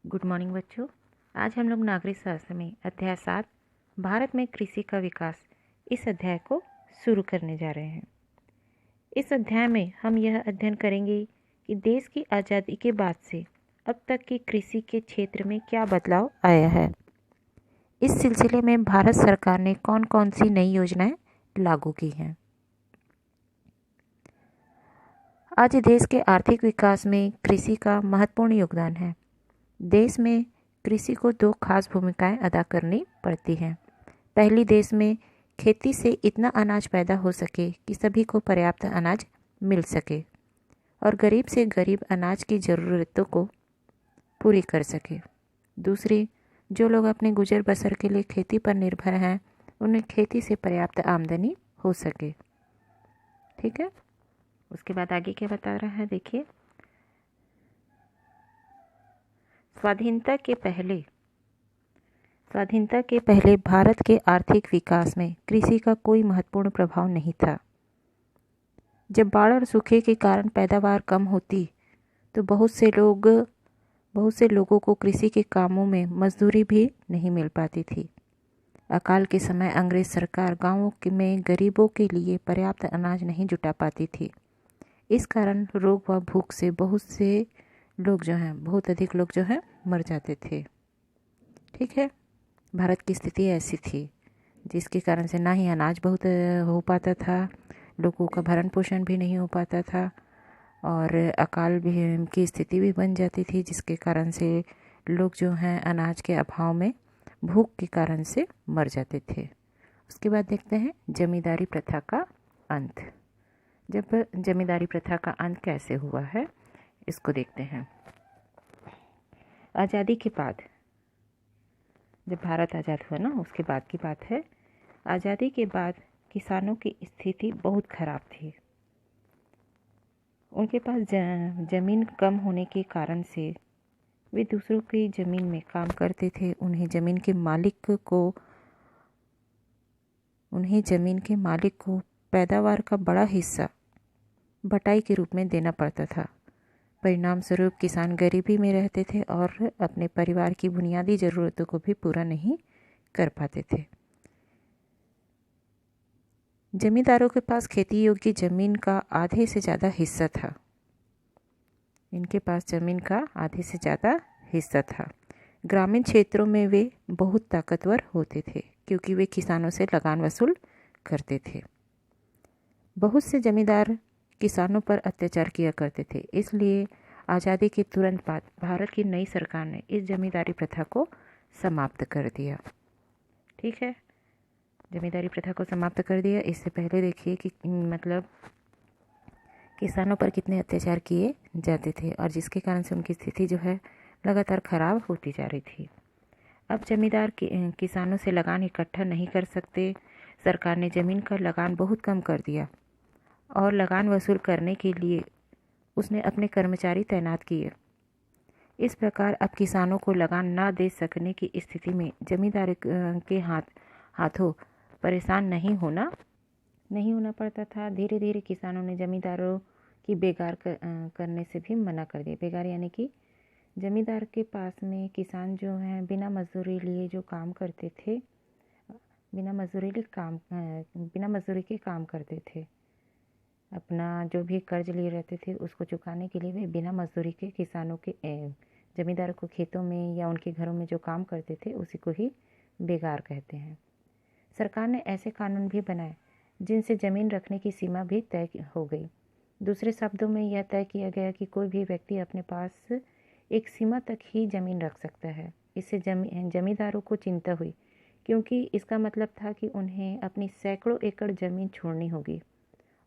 Good morning बच्चों। आज हम लोग नागरिक शास्त्र में अध्याय 7 भारत में कृषि का विकास इस अध्याय को शुरू करने जा रहे हैं। इस अध्याय में हम यह अध्ययन करेंगे कि देश की आज़ादी के बाद से अब तक की कृषि के क्षेत्र में क्या बदलाव आया है। इस सिलसिले में भारत सरकार ने कौन कौन सी नई योजनाएं लागू की हैं। आज देश के आर्थिक विकास में कृषि का महत्वपूर्ण योगदान है। देश में कृषि को दो खास भूमिकाएं अदा करनी पड़ती हैं। पहली, देश में खेती से इतना अनाज पैदा हो सके कि सभी को पर्याप्त अनाज मिल सके और गरीब से गरीब अनाज की ज़रूरतों को पूरी कर सके। दूसरी, जो लोग अपने गुजर बसर के लिए खेती पर निर्भर हैं उन्हें खेती से पर्याप्त आमदनी हो सके। ठीक है, उसके बाद आगे क्या बता रहा है, देखिए। स्वाधीनता के पहले भारत के आर्थिक विकास में कृषि का कोई महत्वपूर्ण प्रभाव नहीं था। जब बाढ़ और सूखे के कारण पैदावार कम होती तो बहुत से लोगों को कृषि के कामों में मजदूरी भी नहीं मिल पाती थी। अकाल के समय अंग्रेज सरकार गांवों में गरीबों के लिए पर्याप्त अनाज नहीं जुटा पाती थी। इस कारण रोग व भूख से बहुत अधिक लोग मर जाते थे। ठीक है, भारत की स्थिति ऐसी थी जिसके कारण से ना ही अनाज बहुत हो पाता था, लोगों का भरण पोषण भी नहीं हो पाता था और अकाल भी की स्थिति भी बन जाती थी, जिसके कारण से लोग अनाज के अभाव में भूख के कारण से मर जाते थे। उसके बाद देखते हैं जमींदारी प्रथा का अंत। जब जमींदारी प्रथा का अंत कैसे हुआ है इसको देखते हैं। आज़ादी के बाद, जब भारत आज़ाद हुआ ना उसके बाद की बात है। आज़ादी के बाद किसानों की स्थिति बहुत ख़राब थी। उनके पास ज़मीन कम होने के कारण से वे दूसरों की ज़मीन में काम करते थे। उन्हें ज़मीन के मालिक को पैदावार का बड़ा हिस्सा बटाई के रूप में देना पड़ता था। परिणाम स्वरूप किसान गरीबी में रहते थे और अपने परिवार की बुनियादी ज़रूरतों को भी पूरा नहीं कर पाते थे। जमींदारों के पास खेती योग्य ज़मीन का आधे से ज़्यादा हिस्सा था। इनके पास ज़मीन का आधे से ज़्यादा हिस्सा था। ग्रामीण क्षेत्रों में वे बहुत ताकतवर होते थे क्योंकि वे किसानों से लगान वसूल करते थे। बहुत से जमींदार किसानों पर अत्याचार किया करते थे। इसलिए आज़ादी के तुरंत बाद भारत की नई सरकार ने इस जमींदारी प्रथा को समाप्त कर दिया। ठीक है, जमींदारी प्रथा को समाप्त कर दिया। इससे पहले देखिए कि मतलब किसानों पर कितने अत्याचार किए जाते थे और जिसके कारण से उनकी स्थिति लगातार ख़राब होती जा रही थी। अब जमींदार किसानों से लगान इकट्ठा नहीं कर सकते। सरकार ने ज़मीन का लगान बहुत कम कर दिया और लगान वसूल करने के लिए उसने अपने कर्मचारी तैनात किए। इस प्रकार अब किसानों को लगान ना दे सकने की स्थिति में जमींदार के हाथों परेशान नहीं होना पड़ता था। धीरे धीरे किसानों ने जमींदारों की बेगार करने से भी मना कर दिया। बेगार यानी कि जमींदार के पास में किसान बिना मजदूरी लिए जो काम करते थे, बिना मजदूरी के काम करते थे। अपना जो भी कर्ज लिए रहते थे उसको चुकाने के लिए वे बिना मजदूरी के जमींदारों को खेतों में या उनके घरों में जो काम करते थे उसी को ही बेगार कहते हैं। सरकार ने ऐसे कानून भी बनाए जिनसे ज़मीन रखने की सीमा भी तय हो गई। दूसरे शब्दों में यह तय किया गया कि कोई भी व्यक्ति अपने पास एक सीमा तक ही ज़मीन रख सकता है। इससे जमींदारों को चिंता हुई क्योंकि इसका मतलब था कि उन्हें अपनी सैकड़ों एकड़ ज़मीन छोड़नी होगी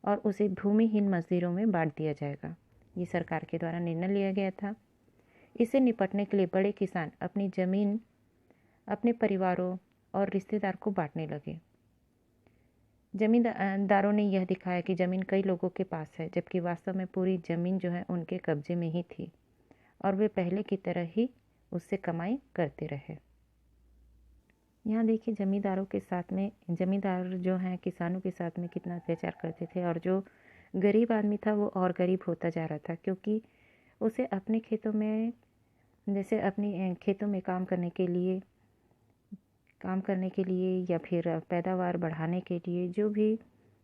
और उसे भूमिहीन मजदूरों में बांट दिया जाएगा। ये सरकार के द्वारा निर्णय लिया गया था। इससे निपटने के लिए बड़े किसान अपनी ज़मीन अपने परिवारों और रिश्तेदार को बांटने लगे। जमींदारों ने यह दिखाया कि ज़मीन कई लोगों के पास है, जबकि वास्तव में पूरी ज़मीन उनके कब्जे में ही थी और वे पहले की तरह ही उससे कमाई करते रहे। यहाँ देखिए जमींदार किसानों के साथ में कितना अत्याचार करते थे और जो गरीब आदमी था वो और गरीब होता जा रहा था क्योंकि उसे अपने खेतों में जैसे अपनी खेतों में काम करने के लिए या फिर पैदावार बढ़ाने के लिए जो भी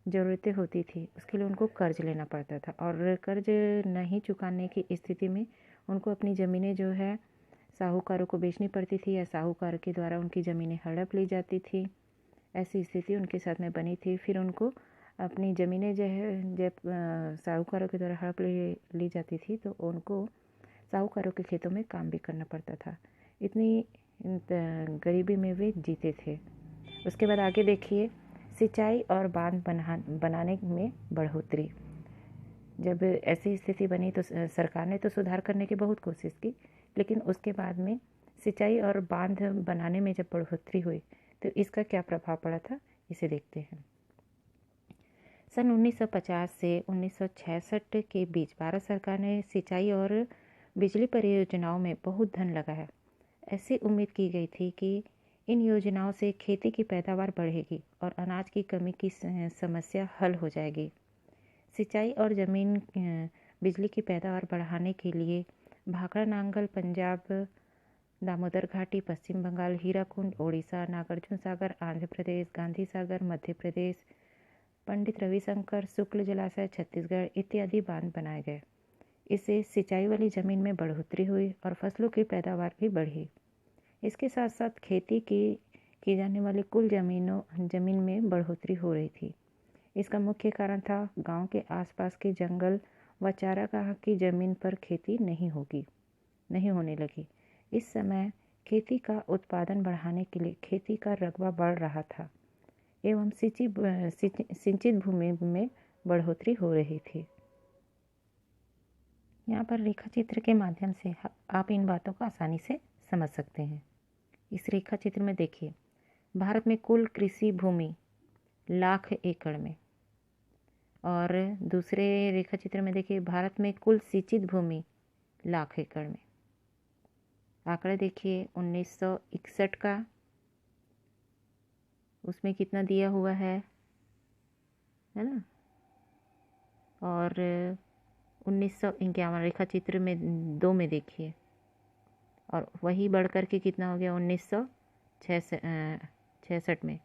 ज़रूरतें होती थी उसके लिए उनको कर्ज लेना पड़ता था, और कर्ज नहीं चुकाने की स्थिति में उनको अपनी ज़मीनें जो है साहूकारों को बेचनी पड़ती थी, या साहूकार के द्वारा उनकी ज़मीनें हड़प ली जाती थी। ऐसी स्थिति उनके साथ में बनी थी। फिर उनको अपनी ज़मीनें जो है जब साहूकारों के द्वारा हड़प ली जाती थी तो उनको साहूकारों के खेतों में काम भी करना पड़ता था। इतनी गरीबी में वे जीते थे। उसके बाद आगे देखिए, सिंचाई और बांध बनाने में बढ़ोतरी। जब ऐसी स्थिति बनी तो सरकार ने तो सुधार करने की बहुत कोशिश की, लेकिन उसके बाद में सिंचाई और बांध बनाने में जब बढ़ोतरी हुई तो इसका क्या प्रभाव पड़ा था, इसे देखते हैं। सन 1950 से 1966 के बीच भारत सरकार ने सिंचाई और बिजली परियोजनाओं में बहुत धन लगाया। ऐसी उम्मीद की गई थी कि इन योजनाओं से खेती की पैदावार बढ़ेगी और अनाज की कमी की समस्या हल हो जाएगी। सिंचाई और बिजली की पैदावार बढ़ाने के लिए भाखड़ा नांगल पंजाब, दामोदर घाटी पश्चिम बंगाल, हीराकुंड ओडिशा, नागार्जुन सागर आंध्र प्रदेश, गांधी सागर मध्य प्रदेश, पंडित रविशंकर शुक्ल जलाशय छत्तीसगढ़ इत्यादि बांध बनाए गए। इससे सिंचाई वाली ज़मीन में बढ़ोतरी हुई और फसलों की पैदावार भी बढ़ी। इसके साथ साथ खेती की जाने वाली कुल ज़मीन में बढ़ोतरी हो रही थी। इसका मुख्य कारण था गांव के आसपास के जंगल व चारागाह की ज़मीन पर खेती नहीं होने लगी। इस समय खेती का उत्पादन बढ़ाने के लिए खेती का रकबा बढ़ रहा था एवं सिंचित भूमि में बढ़ोतरी हो रही थी। यहाँ पर रेखा चित्र के माध्यम से आप इन बातों को आसानी से समझ सकते हैं। इस रेखा चित्र में देखिए, भारत में कुल कृषि भूमि लाख एकड़ में, और दूसरे रेखा चित्र में देखिए भारत में कुल सिंचित भूमि लाख एकड़ में। आंकड़ा देखिए 1961 का, उसमें कितना दिया हुआ है ना, और 1951 रेखा चित्र में 2 में देखिए, और वही बढ़ कर के कितना हो गया 1966 में,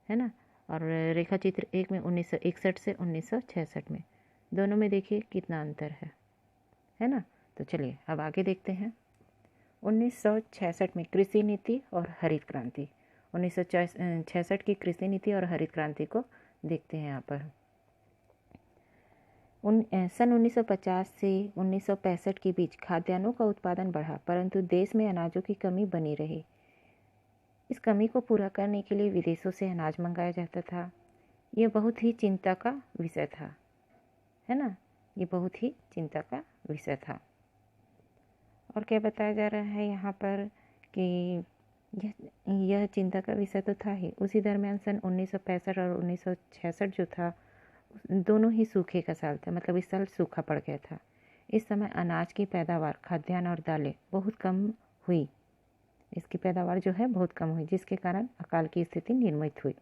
है ना। और रेखा चित्र 1 में 1961 से 1966 में, दोनों में देखिए कितना अंतर है ना। तो चलिए अब आगे देखते हैं। 1966 में कृषि नीति और हरित क्रांति। 1966 की कृषि नीति और हरित क्रांति को देखते हैं यहाँ पर। सन 1950 से 1965 के बीच खाद्यान्नों का उत्पादन बढ़ा, परंतु देश में अनाजों की कमी बनी रही। इस कमी को पूरा करने के लिए विदेशों से अनाज मंगाया जाता था। यह बहुत ही चिंता का विषय था, है ना। ये बहुत ही चिंता का विषय था। और क्या बताया जा रहा है यहाँ पर कि यह चिंता का विषय तो था ही। उसी दरमियान सन 1965 और 1966 जो था, दोनों ही सूखे का साल था, मतलब इस साल सूखा पड़ गया था। इस समय अनाज की पैदावार, खाद्यान्न और दालें बहुत कम हुई। इसकी पैदावार जो है बहुत कम हुई, जिसके कारण अकाल की स्थिति निर्मित हुई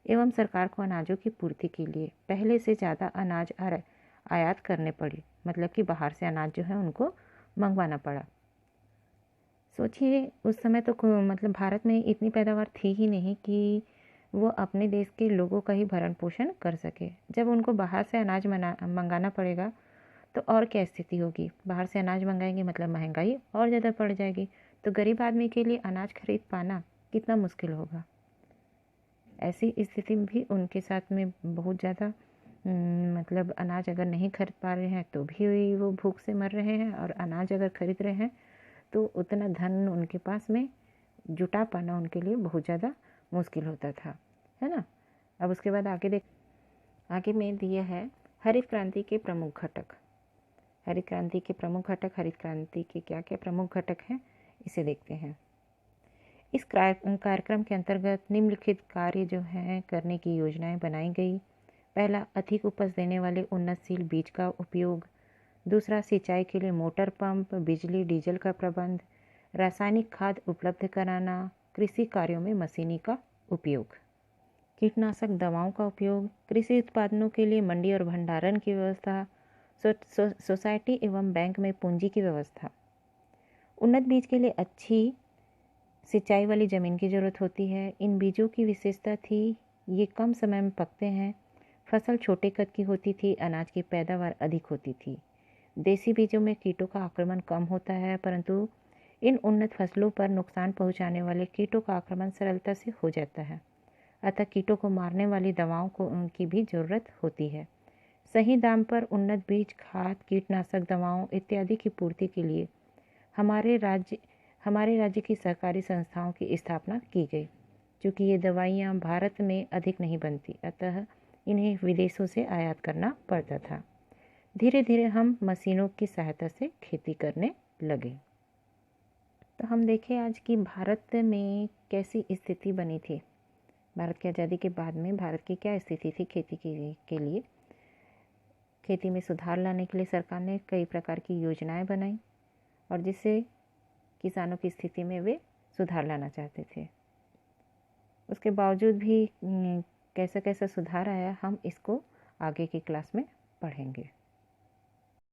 एवं सरकार को अनाजों की पूर्ति के लिए पहले से ज़्यादा अनाज आयात करने पड़ी, मतलब कि बाहर से अनाज जो है उनको मंगवाना पड़ा। सोचिए उस समय तो मतलब भारत में इतनी पैदावार थी ही नहीं कि वो अपने देश के लोगों का ही भरण पोषण कर सके। जब उनको बाहर से अनाज मंगाना पड़ेगा तो और क्या स्थिति होगी। बाहर से अनाज मंगाएंगे मतलब महंगाई और ज़्यादा बढ़ जाएगी, तो गरीब आदमी के लिए अनाज खरीद पाना कितना मुश्किल होगा। ऐसी स्थिति भी उनके साथ में बहुत ज़्यादा मतलब अनाज अगर नहीं खरीद पा रहे हैं तो भी वो भूख से मर रहे हैं, और अनाज अगर खरीद रहे हैं तो उतना धन उनके पास में जुटा पाना उनके लिए बहुत ज़्यादा मुश्किल होता था, है ना। अब उसके बाद आगे में दिया है हरित क्रांति के प्रमुख घटक। हरित क्रांति के प्रमुख घटक, हरित क्रांति के क्या क्या प्रमुख घटक हैं, इसे देखते हैं। इस कार्यक्रम के अंतर्गत निम्नलिखित कार्य जो हैं करने की योजनाएं बनाई गई। पहला, अधिक उपज देने वाले उन्नतशील बीज का उपयोग। दूसरा, सिंचाई के लिए मोटर पंप, बिजली, डीजल का प्रबंध। रासायनिक खाद उपलब्ध कराना। कृषि कार्यों में मशीनी का उपयोग। कीटनाशक दवाओं का उपयोग। कृषि उत्पादनों के लिए मंडी और भंडारण की व्यवस्था। सोसाइटी एवं बैंक में पूंजी की व्यवस्था। उन्नत बीज के लिए अच्छी सिंचाई वाली ज़मीन की ज़रूरत होती है। इन बीजों की विशेषता थी ये कम समय में पकते हैं, फसल छोटे कद की होती थी, अनाज की पैदावार अधिक होती थी। देसी बीजों में कीटों का आक्रमण कम होता है, परंतु इन उन्नत फसलों पर नुकसान पहुंचाने वाले कीटों का आक्रमण सरलता से हो जाता है। अतः कीटों को मारने वाली दवाओं को उनकी भी ज़रूरत होती है। सही दाम पर उन्नत बीज, खाद, कीटनाशक दवाओं इत्यादि की पूर्ति के लिए हमारे राज्य की सहकारी संस्थाओं की स्थापना की गई। क्योंकि ये दवाइयाँ भारत में अधिक नहीं बनती, अतः इन्हें विदेशों से आयात करना पड़ता था। धीरे धीरे हम मशीनों की सहायता से खेती करने लगे। तो हम देखें आज कि भारत में कैसी स्थिति बनी थी। भारत की आज़ादी के बाद में भारत की क्या स्थिति थी खेती के लिए। खेती में सुधार लाने के लिए सरकार ने कई प्रकार की योजनाएं बनाई और जिससे किसानों की स्थिति में वे सुधार लाना चाहते थे। उसके बावजूद भी कैसा कैसा सुधार आया, हम इसको आगे की क्लास में पढ़ेंगे।